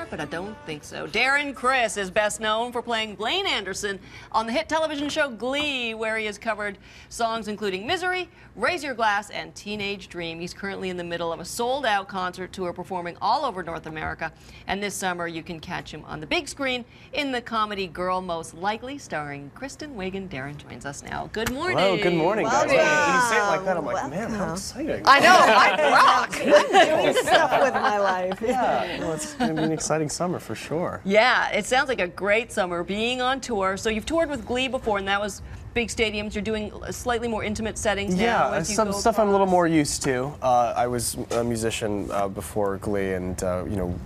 but I don't think so. Darren Criss is best known for playing Blaine Anderson on the hit television show Glee, where he has covered songs including Misery, Raise Your Glass, and Teenage Dream. He's currently in the middle of a sold-out concert tour performing all over North America. And this summer, you can catch him on the big screen in the comedy Girl Most Likely, starring Kristen Wiig. Darren joins us now. Good morning. Hello, good morning, guys. Welcome. When you say it like that, I'm like, man, how exciting. I know, I rock. I'm doing stuff with my life. Yeah, well, it's going to be an exciting summer for sure. Yeah, it sounds like a great summer being on tour. So you've toured with Glee before, and that was big stadiums. You're doing slightly more intimate settings now. Yeah, as you some go stuff I'm a little across. more used to. I was a musician before Glee, and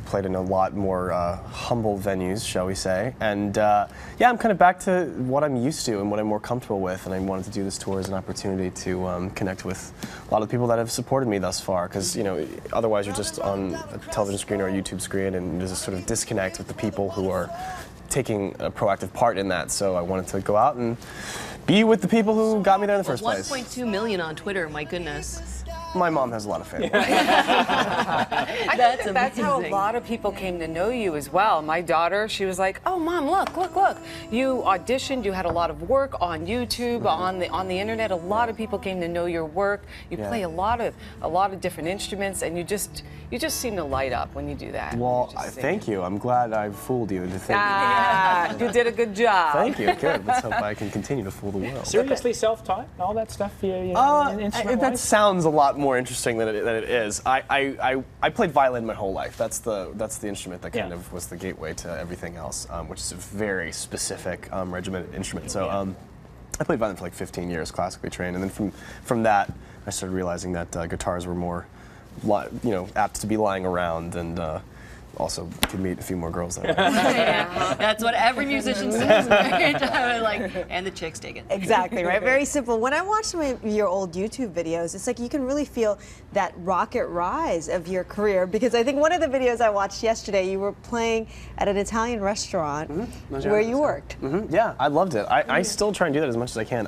played in a lot more humble venues, shall we say. And yeah, I'm kind of back to what I'm used to and what I'm more comfortable with. And I wanted to do this tour as an opportunity to connect with a lot of people that have supported me thus far. Because otherwise you're just on a television screen or a YouTube screen, and there's a sort of disconnect with the people who are taking a proactive part in that. So I wanted to go out and be with the people who got me there in the first place. 1.2 million on Twitter, my goodness. My mom has a lot of fans. That's how a lot of people came to know you as well. My daughter, she was like, "Oh, Mom, look. You auditioned. You had a lot of work on YouTube, on the internet. A lot of people came to know your work. You play a lot of different instruments, and you just seem to light up when you do that." Well, thank you. I'm glad I fooled you into thinking. You did a good job. Thank you. Good. Let's hope I can continue to fool the world. Seriously, self-taught, all that stuff. That sounds a lot more interesting than it is. I played violin my whole life. That's the instrument that kind of was the gateway to everything else, which is a very specific regimented instrument. So I played violin for like 15 years, classically trained, and then from that I started realizing that guitars were more, apt to be lying around, and also could meet a few more girls that way. Yeah, that's what every musician says. Right? And the chicks dig it. Exactly, right? Very simple. When I watch some of your old YouTube videos, it's like you can really feel that rocket rise of your career, because I think one of the videos I watched yesterday, you were playing at an Italian restaurant where you worked. Yeah, I loved it. I still try and do that as much as I can.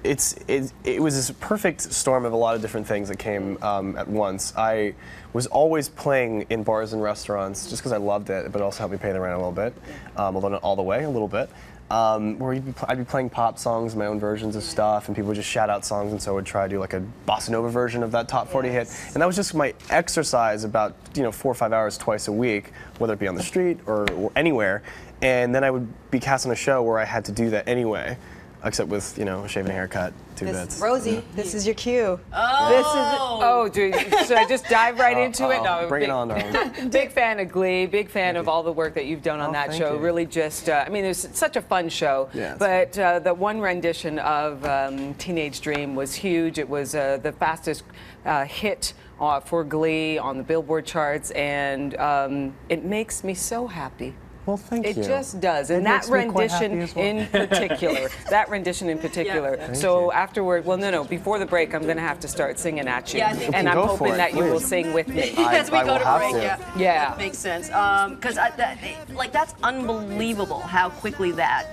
It was this perfect storm of a lot of different things that came at once. I was always playing in bars and restaurants just because I loved it, but it also helped me pay the rent a little bit, although not all the way, a little bit. Where I'd be playing pop songs, my own versions of stuff, and people would just shout out songs, and so I would try to do like a bossa nova version of that top 40 hit. And that was just my exercise about 4 or 5 hours twice a week, whether it be on the street or anywhere. And then I would be cast on a show where I had to do that anyway, except with a shaven haircut, two bits. Rosie, this is your cue. Oh, dude, should I just dive right into it? No, bring it on, darling. Big fan of Glee, big fan of all the work that you've done on that show. You. Really just, it was such a fun show. Yeah, but the one rendition of Teenage Dream was huge. It was the fastest hit for Glee on the Billboard charts, and it makes me so happy. Well, thank you. It just does, and that rendition in particular. So afterward, before the break, I'm going to have to start singing at you, Yeah, I think and I'm go hoping for it, that you will please. sing with me. As we I go will to have break, to. Yeah. That makes sense. Because that's unbelievable how quickly that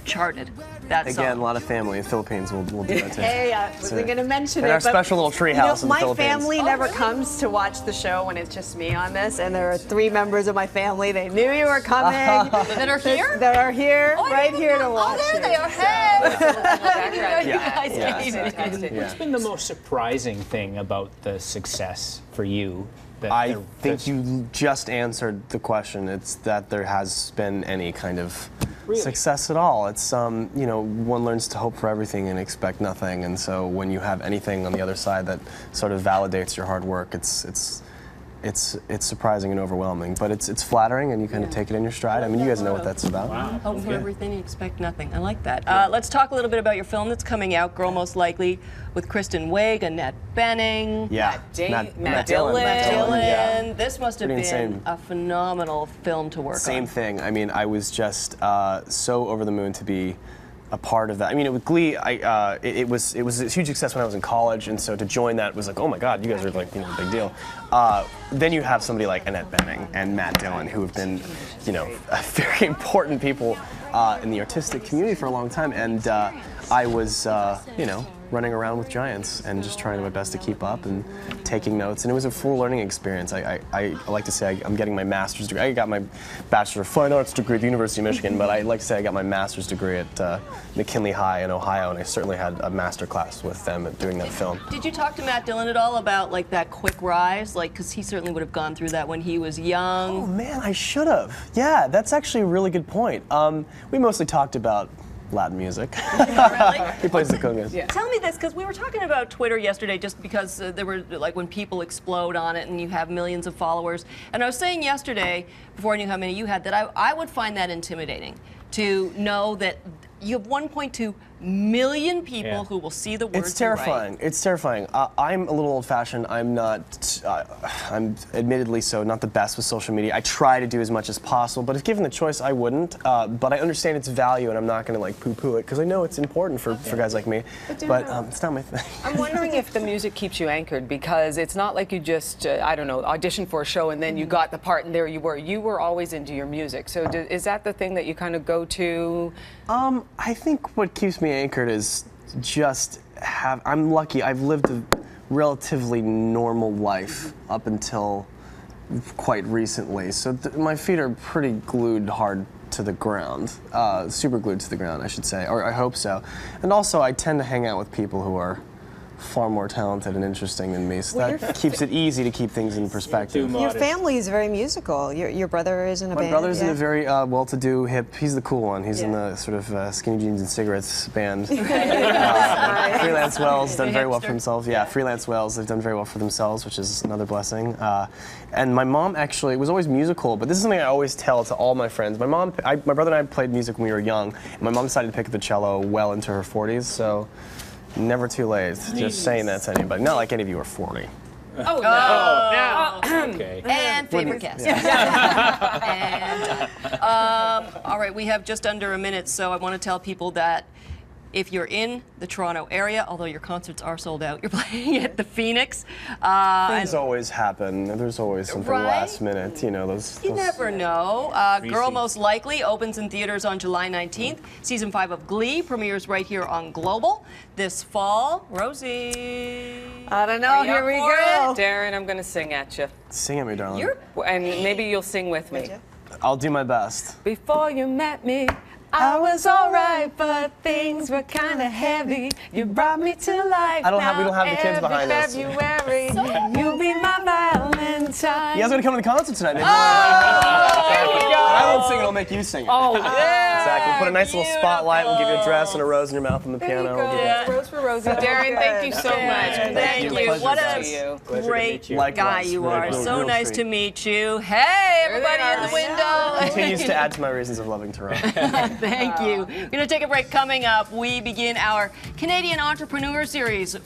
charted. That Again, song. a lot of family in the Philippines will do that too. Hey, I wasn't going to mention In it, our but special little tree house in the my Philippines. family never comes to watch the show when it's just me on this, and there are 3 members of my family. They knew you were coming. That are here? That are here, Oh, right here to watch Oh, there it. they are. Hey! You Yeah. guys Yeah. made it. Fantastic. What's been the most surprising thing about the success for you? I think you just answered the question. It's that there has been any kind of success at all. It's one learns to hope for everything and expect nothing, and so when you have anything on the other side that sort of validates your hard work, it's surprising and overwhelming, but it's flattering, and you kind of take it in your stride. I mean, you guys know what that's about. Wow. Hope for everything and expect nothing. I like that. Let's talk a little bit about your film that's coming out, Girl Most Likely, with Kristen Wiig, Annette Bening. Yeah, Matt Dillon. Yeah. This must have Pretty been insane. a phenomenal film to work on. Same thing. I mean, I was just so over the moon to be a part of that. I mean, with Glee, it was a huge success when I was in college, and so to join that was like, oh my God, you guys are like, a big deal. Then you have somebody like Annette Bening and Matt Dillon, who have been, very important people in the artistic community for a long time, and I was, running around with giants and just trying my best to keep up and taking notes. And it was a full learning experience. I like to say I'm getting my master's degree. I got my Bachelor of Fine Arts degree at the University of Michigan, but I like to say I got my master's degree at McKinley High in Ohio, and I certainly had a master class with them at doing that film. Did you talk to Matt Dillon at all about like that quick rise? Like, because he certainly would have gone through that when he was young. Oh man, I should have. Yeah, that's actually a really good point. We mostly talked about Latin music. Really? He plays the congas. Yeah. Tell me this, because we were talking about Twitter yesterday, just because there were, like, when people explode on it and you have millions of followers. And I was saying yesterday, before I knew how many you had, that I would find that intimidating to know that you have 1.2 million people who will see the words It's terrifying. It's terrifying. I'm a little old-fashioned. I'm not, I'm admittedly so, not the best with social media. I try to do as much as possible, but if given the choice, I wouldn't. But I understand its value, and I'm not going to like poo-poo it, because I know it's important for guys like me. But it's not my thing. I'm wondering if the music keeps you anchored, because it's not like you just, I don't know, auditioned for a show and then you got the part and there you were. You were always into your music. So is that the thing that you kind of go to? I think what keeps me anchored is just I'm lucky. I've lived a relatively normal life up until quite recently. So my feet are pretty glued hard to the ground, super glued to the ground, I should say, or I hope so. And also, I tend to hang out with people who are far more talented and interesting than me, so that keeps it easy to keep things in perspective. Your family is very musical. Your brother is in a band. My brother's in a very well-to-do, hip. He's the cool one. He's in the sort of skinny jeans and cigarettes band. Freelance Wells done very well for themselves. Yeah, Freelance Wells, they've done very well for themselves, which is another blessing. And my mom actually was always musical, but this is something I always tell to all my friends. My brother and I played music when we were young, and my mom decided to pick up the cello well into her 40s, so never too late. Just saying that to anybody. Not like any of you are 40. Oh, no. Okay. And favorite guest. All right, we have just under a minute, so I want to tell people that if you're in the Toronto area, although your concerts are sold out, you're playing at the Phoenix. Things always happen. There's always something last minute. You know, those. You never know. Girl Most Likely opens in theaters on July 19th. Season 5 of Glee premieres right here on Global this fall. Rosie. I don't know. Are you Here we up for go. Darren, I'm going to sing at you. Sing at me, darling. And maybe you'll sing with me. I'll do my best. Before you met me, I was alright, but things were kind of heavy. You brought me to life. We don't have the kids behind us. February, you'll be my Valentine. You guys want to come to the concert tonight? Maybe There we go. I won't sing it. I'll make you sing it. Oh, yeah. Exactly. We'll put a nice little spotlight. We'll give you a dress and a rose in your mouth on the piano. We'll do that. Rose for Rosie. Darren, thank you so much. Thank you. Pleasure What to a see you. great Likewise. guy you Really are. cool. So Real nice treat. to meet you. Hey, everybody in the window. Continues to add to my reasons of loving Toronto. Thank you. We're going to take a break. Coming up, we begin our Canadian Entrepreneur Series.